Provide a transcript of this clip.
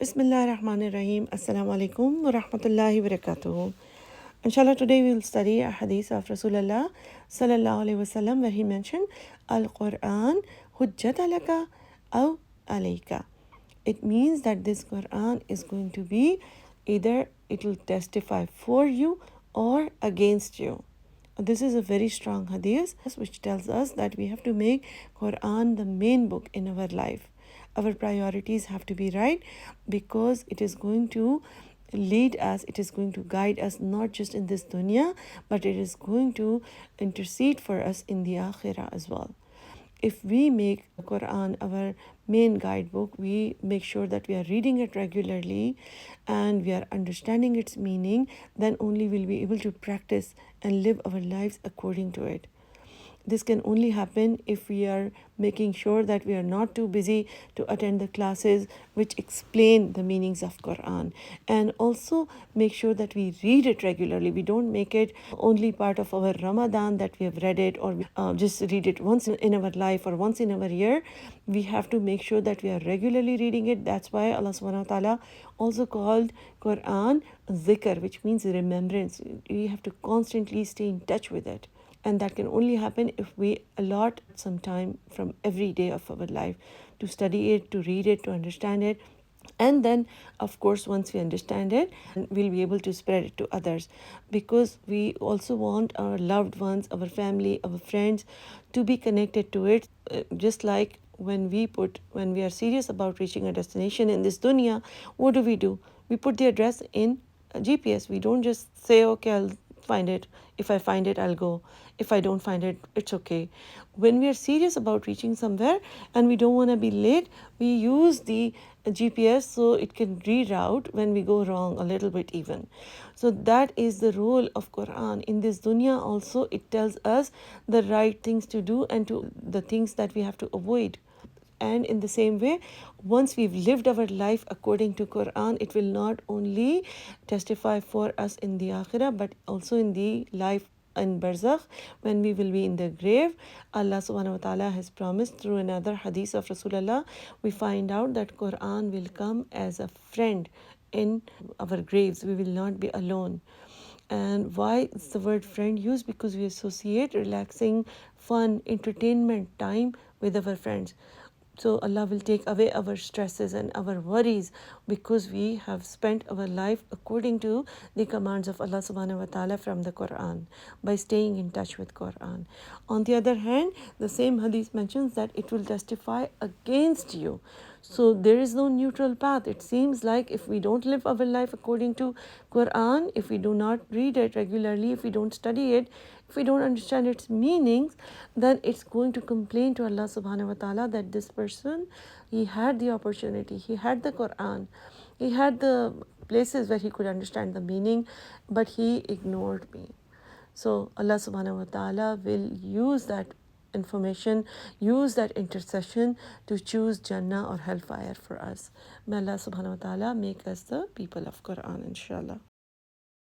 Bismillahirrahmanirrahim. Assalamu alaikum wa rahmatullahi wa barakatuh. Inshallah, today we will study a hadith of Rasulullah sallallahu alaihi wasallam where he mentioned Al-Quran hujjat alaka aw alayka. It means that this Quran is going to be either it will testify for you or against you. This is a very strong hadith which tells us that we have to make Quran the main book in our life. Our priorities have to be right because it is going to lead us, it is going to guide us not just in this dunya, but it is going to intercede for us in the akhirah as well. If we make the Quran our main guidebook, we make sure that we are reading it regularly and we are understanding its meaning, then only will we be able to practice and live our lives according to it. This can only happen if we are making sure that we are not too busy to attend the classes which explain the meanings of Quran, and also make sure that we read it regularly. We don't make it only part of our Ramadan that we have read it, or just read it once in our life or once in our year. We have to make sure that we are regularly reading it. That's why Allah subhanahu wa ta'ala also called Quran zikr, which means remembrance. We have to constantly stay in touch with it. And that can only happen if we allot some time from every day of our life to study it, to read it, to understand it. And then, of course, once we understand it, we'll be able to spread it to others, because we also want our loved ones, our family, our friends to be connected to it. Just like when we are serious about reaching a destination in this dunya, what do? We put the address in a GPS. We don't just say, okay, I'll find it. If I find it, I'll go. If I don't find it, it's okay. When we are serious about reaching somewhere and we don't want to be late, we use the GPS so it can reroute when we go wrong a little bit even. So that is the role of Quran. In this dunya also, it tells us the right things to do and to the things that we have to avoid. And in the same way, once we've lived our life according to Quran, it will not only testify for us in the akhirah, but also in the life in barzakh, when we will be in the grave. Allah subhanahu wa ta'ala has promised through another hadith of Rasulullah, we find out that Quran will come as a friend in our graves. We will not be alone. And why is the word friend used? Because we associate relaxing, fun, entertainment time with our friends. So Allah will take away our stresses and our worries because we have spent our life according to the commands of Allah subhanahu wa ta'ala from the Quran, by staying in touch with Quran. On the other hand, the same hadith mentions that it will testify against you. So there is no neutral path. It seems like if we don't live our life according to Quran, if we do not read it regularly, if we don't study it, if we don't understand its meanings, then it's going to complain to Allah subhanahu wa ta'ala that this person, he had the opportunity, he had the Quran, he had the places where he could understand the meaning, but he ignored me. So Allah subhanahu wa ta'ala will use that information, use that intercession to choose Jannah or hellfire for us. May Allah subhanahu wa ta'ala make us the people of Quran, inshallah.